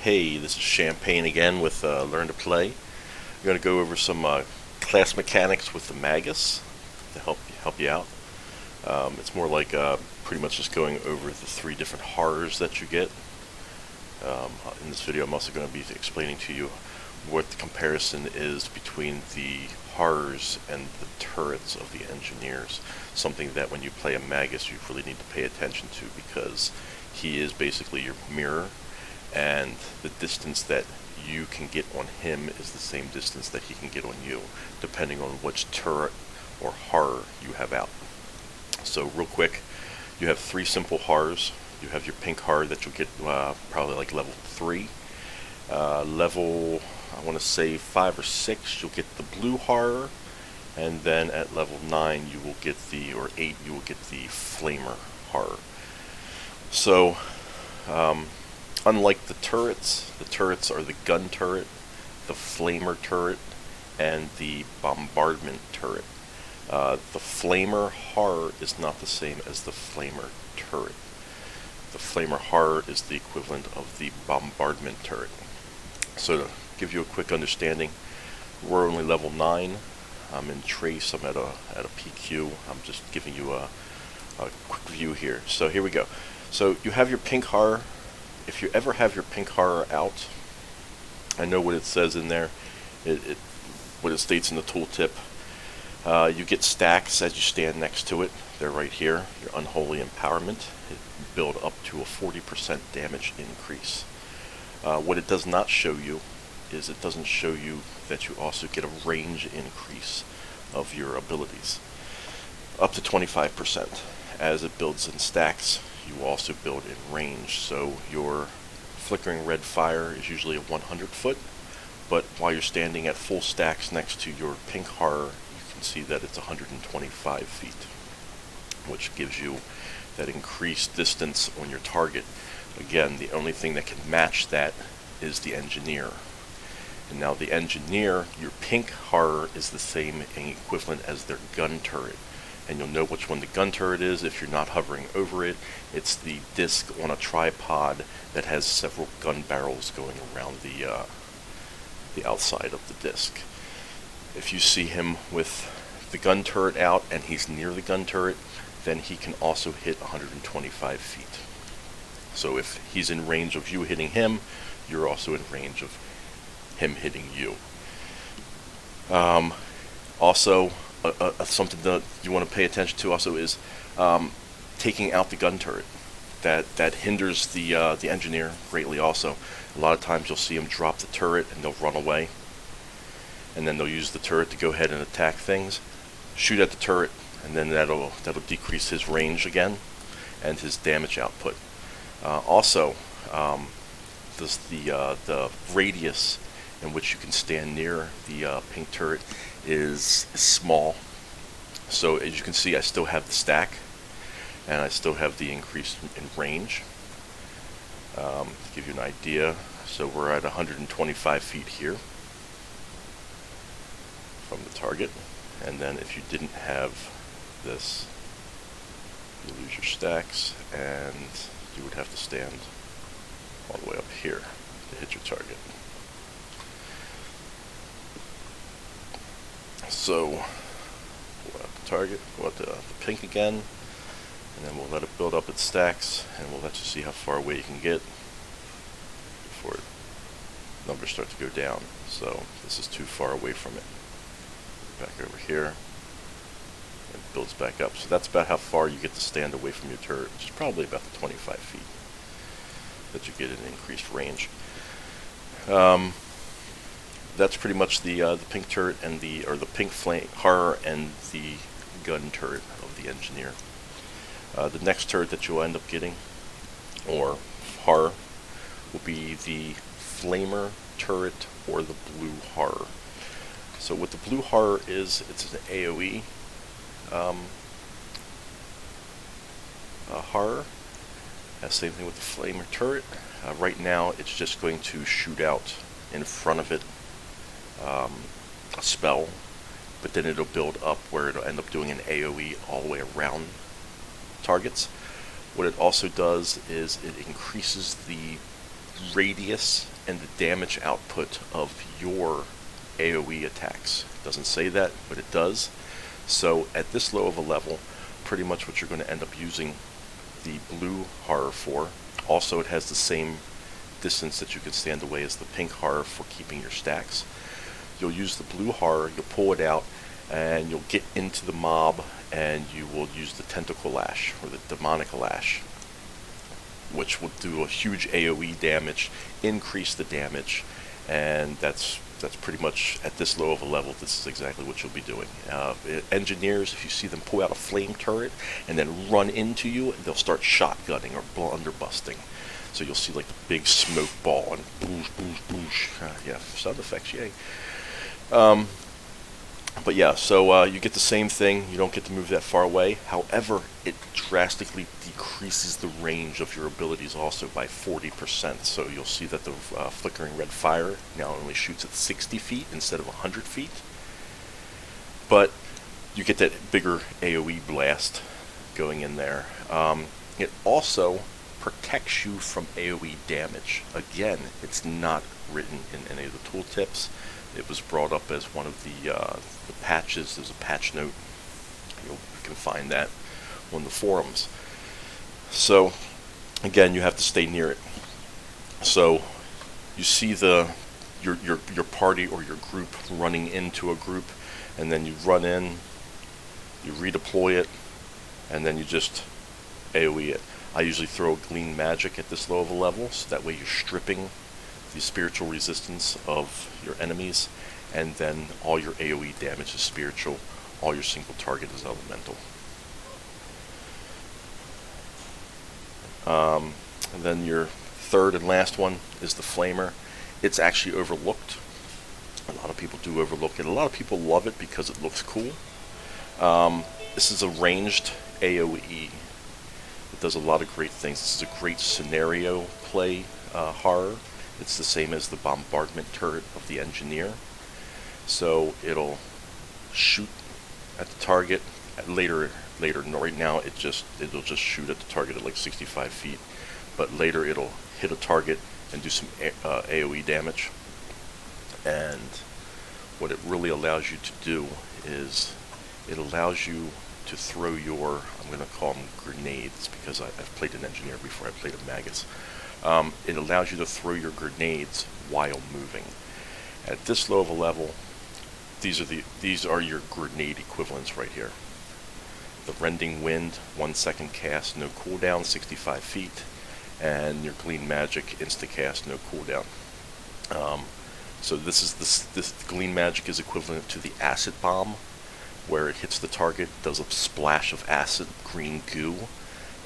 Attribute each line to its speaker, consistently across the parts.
Speaker 1: Hey, this is Champagne again with Learn to Play. I'm going to go over some class mechanics with the Magus to help you out. It's more like pretty much just going over the three different horrors that you get. In this video, I'm also going to be explaining to you what the comparison is between the horrors and the turrets of the engineers. Something that when you play a Magus, you really need to pay attention to because he is basically your mirror. And the distance that you can get on him is the same distance that he can get on you, depending on which turret or horror you have out. So real quick, you have three simple horrors. You have your pink horror that you'll get probably like level 3. Level, I want to say 5 or 6, you'll get the blue horror. And then at level 9, you will get or 8, you will get the flamer horror. So, unlike the turrets are the gun turret, the flamer turret, and the bombardment turret. The flamer horror is not the same as the flamer turret. The flamer horror is the equivalent of the bombardment turret. So to give you a quick understanding, we're only level 9. I'm in Trace, I'm at a PQ. I'm just giving you a quick view here. So here we go. So you have your pink horror. If you ever have your pink horror out, I know what it says in there, what it states in the tooltip. You get stacks as you stand next to it. They're right here, your unholy empowerment. It build up to a 40% damage increase. What it does not show you is it doesn't show you that you also get a range increase of your abilities. Up to 25%. As it builds in stacks, you also build in range. So your flickering red fire is usually a 100 foot, but while you're standing at full stacks next to your pink horror, you can see that it's 125 feet, which gives you that increased distance on your target. Again, the only thing that can match that is the engineer. And now the engineer, your pink horror is the same equivalent as their gun turret. And you'll know which one the gun turret is if you're not hovering over it. It's the disc on a tripod that has several gun barrels going around the outside of the disc. If you see him with the gun turret out and he's near the gun turret, then he can also hit 125 feet. So if he's in range of you hitting him, you're also in range of him hitting you. Also, something that you want to pay attention to also is taking out the gun turret. That hinders the engineer greatly also. A lot of times you'll see him drop the turret and they'll run away. And then they'll use the turret to go ahead and attack things. Shoot at the turret, and then that'll decrease his range again and his damage output. Also, the radius in which you can stand near the pink turret is small. So as you can see, I still have the stack and I still have the increase in range. To give you an idea, so we're at 125 feet here from the target, and then if you didn't have this, you lose your stacks and you would have to stand all the way up here to hit your target. So we'll have the target, we'll have the pink again, and then we'll let it build up its stacks, and we'll let you see how far away you can get before numbers start to go down. So this is too far away from it. Back over here, and it builds back up. So that's about how far you get to stand away from your turret, which is probably about the 25 feet that you get an increased range. That's pretty much the pink turret and the pink flame horror and the gun turret of the engineer. The next turret that you'll end up getting, or horror, will be the flamer turret or the blue horror. So what the blue horror is, it's an AoE horror. Same thing with the flamer turret. Right now it's just going to shoot out in front of it a spell, but then it'll build up where it'll end up doing an AoE all the way around targets. What it also does is it increases the radius and the damage output of your AoE attacks. It doesn't say that, but it does. So at this low of a level, pretty much what you're going to end up using the blue horror for. Also, it has the same distance that you can stand away as the pink horror for keeping your stacks. You'll use the blue horror, you'll pull it out, and you'll get into the mob, and you will use the tentacle lash, or the demonic lash, which will do a huge AoE damage, increase the damage, and that's pretty much, at this low of a level, this is exactly what you'll be doing. Engineers, if you see them pull out a flame turret and then run into you, they'll start shotgunning or blunderbusting. So you'll see like the big smoke ball and boosh, boosh, boosh. Yeah, sound effects, yay. But yeah, so you get the same thing. You don't get to move that far away. However, it drastically decreases the range of your abilities also by 40%. So you'll see that the flickering red fire now only shoots at 60 feet instead of 100 feet. But you get that bigger AoE blast going in there. It also protects you from AoE damage. Again, it's not written in any of the tooltips. It was brought up as one of the patches. There's a patch note. You can find that on the forums. So, again, you have to stay near it. So, you see your party or your group running into a group, and then you run in, you redeploy it, and then you just AoE it. I usually throw Glean Magic at this low of a level, so that way you're stripping the spiritual resistance of your enemies, and then all your AoE damage is spiritual, all your single target is elemental. And then your third and last one is the Flamer. It's actually overlooked. A lot of people do overlook it. A lot of people love it because it looks cool. This is a ranged AoE. It does a lot of great things. This is a great scenario play horror. It's the same as the bombardment turret of the engineer. So it'll shoot at the target later. Right now it'll just shoot at the target at like 65 feet. But later it'll hit a target and do some AoE damage. And what it really allows you to do is it allows you to throw your, I'm going to call them grenades, because I've played an engineer before I played a Magus. It allows you to throw your grenades while moving. At this low of a level, these are your grenade equivalents right here. The Rending Wind, 1 second cast, no cooldown, 65 feet, and your Glean Magic, insta cast, no cooldown. So this Glean Magic is equivalent to the Acid Bomb, where it hits the target, does a splash of acid, green goo,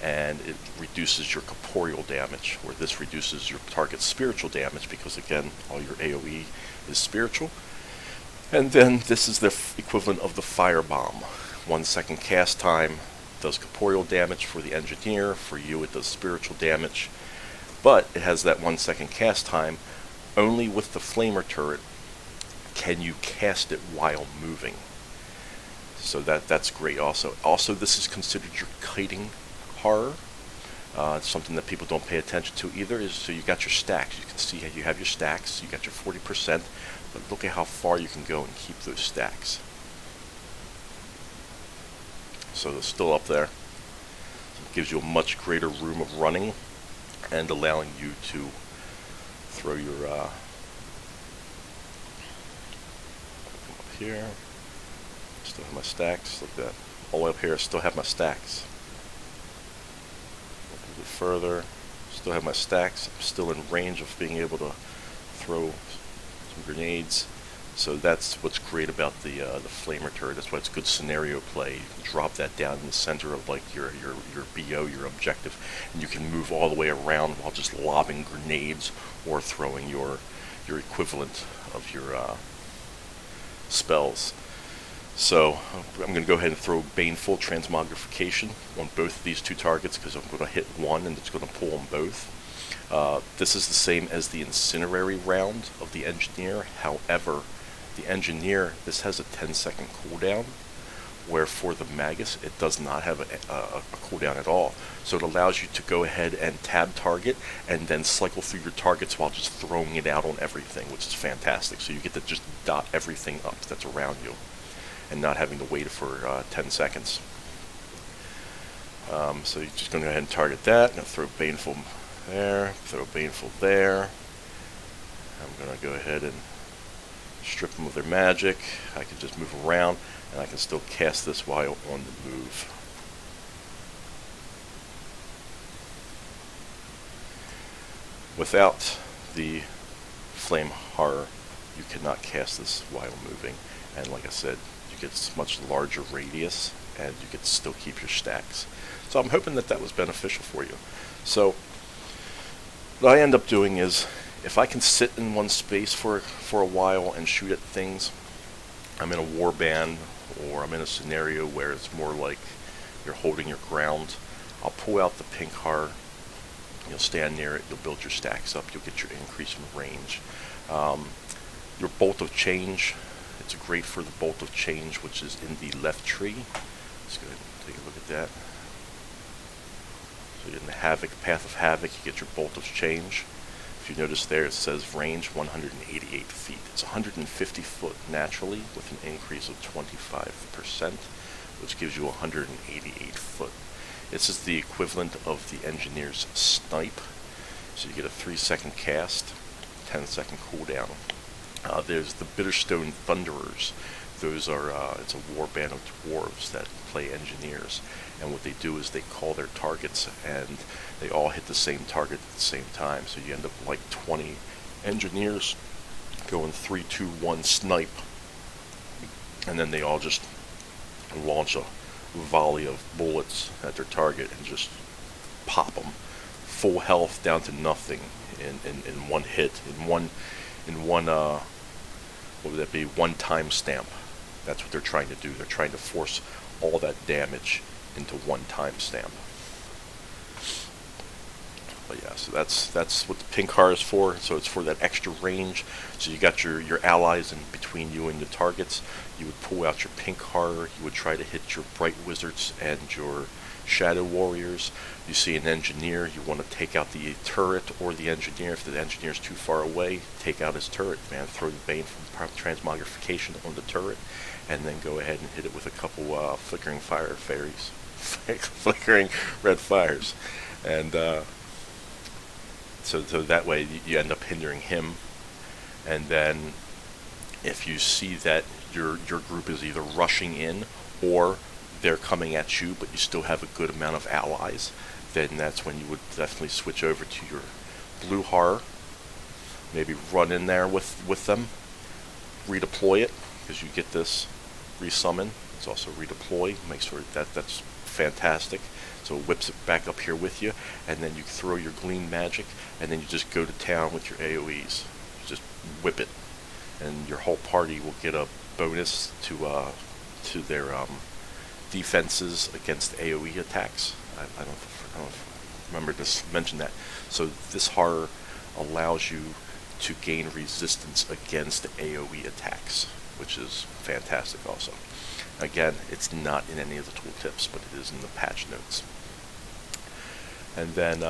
Speaker 1: and it reduces your corporeal damage, where this reduces your target's spiritual damage, because again, all your AoE is spiritual. And then this is the equivalent of the Fire Bomb. 1 second cast time, does corporeal damage for the engineer, for you it does spiritual damage, but it has that 1 second cast time. Only with the Flamer turret can you cast it while moving. So that's great also. Also, this is considered your kiting horror. It's something that people don't pay attention to either. Is so you got your stacks. You can see how you have your stacks. You got your 40%, but look at how far you can go and keep those stacks. So they're still up there. So it gives you a much greater room of running and allowing you to throw your up here. Still have my stacks. Look at that. All the way up here, I still have my stacks. A little bit further, still have my stacks. I'm still in range of being able to throw some grenades. So that's what's great about the Flamer turret. That's why it's good scenario play. You can drop that down in the center of like your BO, your objective, and you can move all the way around while just lobbing grenades or throwing your equivalent of your spells. So I'm going to go ahead and throw Baneful Transmogrification on both of these two targets, because I'm going to hit one and it's going to pull them both. This is the same as the Incinerary round of the Engineer. However, the Engineer, this has a 10-second cooldown, where for the Magus, it does not have a cooldown at all. So it allows you to go ahead and tab target and then cycle through your targets while just throwing it out on everything, which is fantastic. So you get to just dot everything up that's around you and not having to wait for 10 seconds. So you're just going to go ahead and target that. I'm going to throw Baneful there, throw Baneful there. I'm going to go ahead and strip them of their magic. I can just move around, and I can still cast this while on the move. Without the Flame Horror, you cannot cast this while moving. And like I said, you get much larger radius, and you can still keep your stacks. So I'm hoping that that was beneficial for you. So what I end up doing is, if I can sit in one space for a while and shoot at things, I'm in a warband or I'm in a scenario where it's more like you're holding your ground, I'll pull out the pink heart, you'll stand near it, you'll build your stacks up, you'll get your increase in range. Your Bolt of Change, it's great for the Bolt of Change, which is in the left tree. Let's go ahead and take a look at that. So you're in the Havoc, Path of Havoc, you get your Bolt of Change. If you notice there, it says range 188 feet. It's 150 foot naturally with an increase of 25%, which gives you 188 foot. This is the equivalent of the Engineer's Snipe. So you get a 3-second cast, 10-second cooldown. There's the Bitterstone Thunderers. Those are, it's a war band of dwarves that play engineers. And what they do is they call their targets, and they all hit the same target at the same time. So you end up like 20 engineers going 3, 2, 1 snipe. And then they all just launch a volley of bullets at their target and just pop them. Full health down to nothing in one hit. In one, what would that be? One time stamp. That's what they're trying to do. They're trying to force all that damage into one time stamp. But yeah, so that's what the pink heart is for. So it's for that extra range. So you got your allies in between you and the targets. You would pull out your pink heart. You would try to hit your bright wizards and your shadow warriors. You see an engineer, you want to take out the turret or the engineer. If the engineer's too far away, take out his turret, man. Throw the Bane from Transmogrification on the turret, and then go ahead and hit it with a couple flickering fire fairies. Flickering red fires. And so that way you end up hindering him. And then if you see that your group is either rushing in or they're coming at you, but you still have a good amount of allies, then that's when you would definitely switch over to your blue horror. Maybe run in there with them, redeploy it, because you get this resummon. It's also redeploy. Make sure that's fantastic. So it whips it back up here with you, and then you throw your glean magic, and then you just go to town with your AoEs. You just whip it, and your whole party will get a bonus to their defenses against AoE attacks. I don't remember to mention that. So this horror allows you to gain resistance against AoE attacks, which is fantastic also. Again, it's not in any of the tooltips, but it is in the patch notes. And then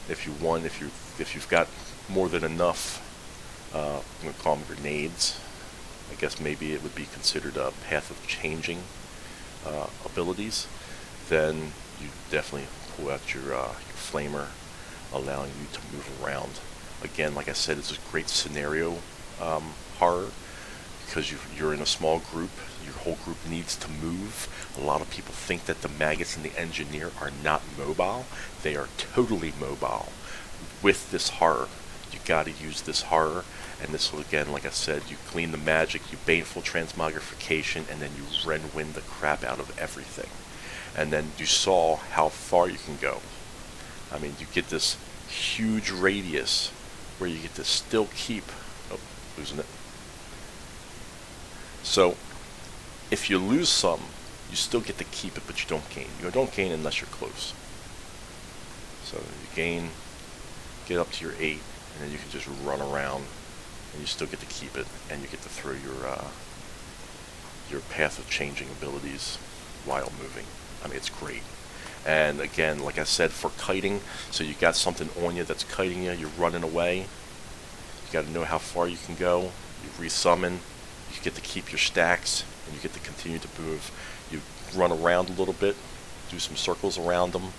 Speaker 1: if you've got more than enough, I'm going to call them grenades. I guess maybe it would be considered a path of changing abilities. Then you definitely pull out your flamer, allowing you to move around. Again, like I said, it's a great scenario horror, because you're in a small group. Your whole group needs to move. A lot of people think that the Magus and the Engineer are not mobile. They are totally mobile. With this horror, you got to use this horror, and this will, again, like I said, you clean the magic, you baneful transmogrification, and then you Renwind the crap out of everything. And then you saw how far you can go. I mean, you get this huge radius where you get to still keep, losing it. So if you lose some, you still get to keep it, but you don't gain. You don't gain unless you're close. So you gain, get up to your 8, and then you can just run around, and you still get to keep it, and you get to throw your your path of changing abilities while moving. I mean, it's great. And again, like I said, for kiting, so you got something on you that's kiting you, you're running away, you got to know how far you can go, you resummon, you get to keep your stacks, and you get to continue to move. You run around a little bit, do some circles around them,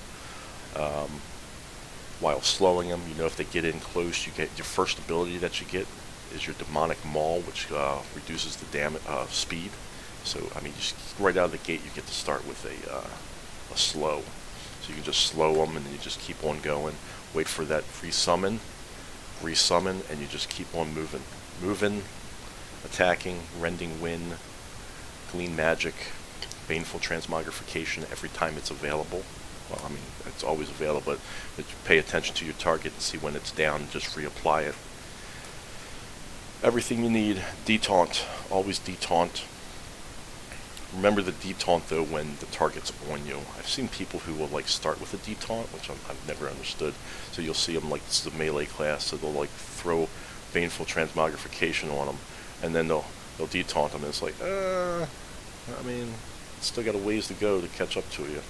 Speaker 1: while slowing them. You know, if they get in close, you get your first ability that you get is your demonic maul, which reduces the damage speed. So I mean, just right out of the gate, you get to start with a slow. So you can just slow them, and then you just keep on going. Wait for that resummon, and you just keep on moving, attacking, rending wind, glean magic, baneful transmogrification every time it's available. Well, I mean, it's always available, but you pay attention to your target and see when it's down and just reapply it. Everything you need. Detaunt. Always detaunt. Remember the detaunt though when the target's on you. I've seen people who will like start with a detaunt, which I've never understood. So you'll see them like, this is a melee class, so they'll like throw baneful transmogrification on them, and then they'll detaunt them, and it's like, I mean, still got a ways to go to catch up to you.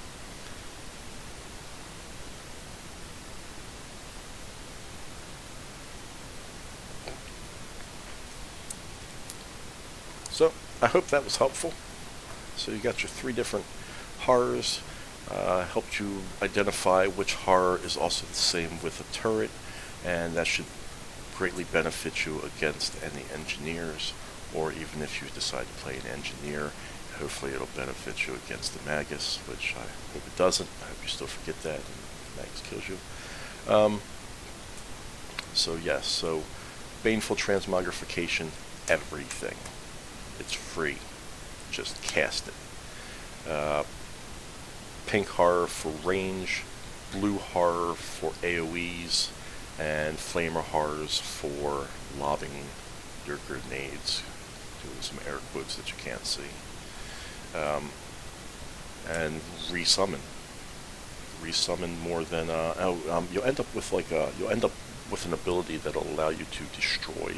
Speaker 1: So, I hope that was helpful. So you got your 3 different horrors, helped you identify which horror is also the same with a turret, and that should greatly benefit you against any engineers, or even if you decide to play an engineer, hopefully it'll benefit you against the Magus, which I hope it doesn't. I hope you still forget that and Magus kills you. So yes, so baneful transmogrification, everything. It's free. Just cast it. Pink horror for range, blue horror for AoEs, and flamer horrors for lobbing your grenades, doing some air quotes that you can't see. And resummon more than you'll end up with an ability that'll allow you to destroy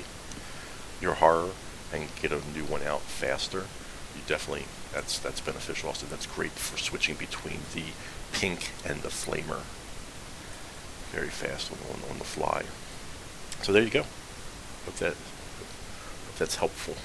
Speaker 1: your horror and get a new one out faster. You definitely, that's beneficial also. That's great for switching between the pink and the flamer very fast on the fly. So there you go. Hope that's helpful.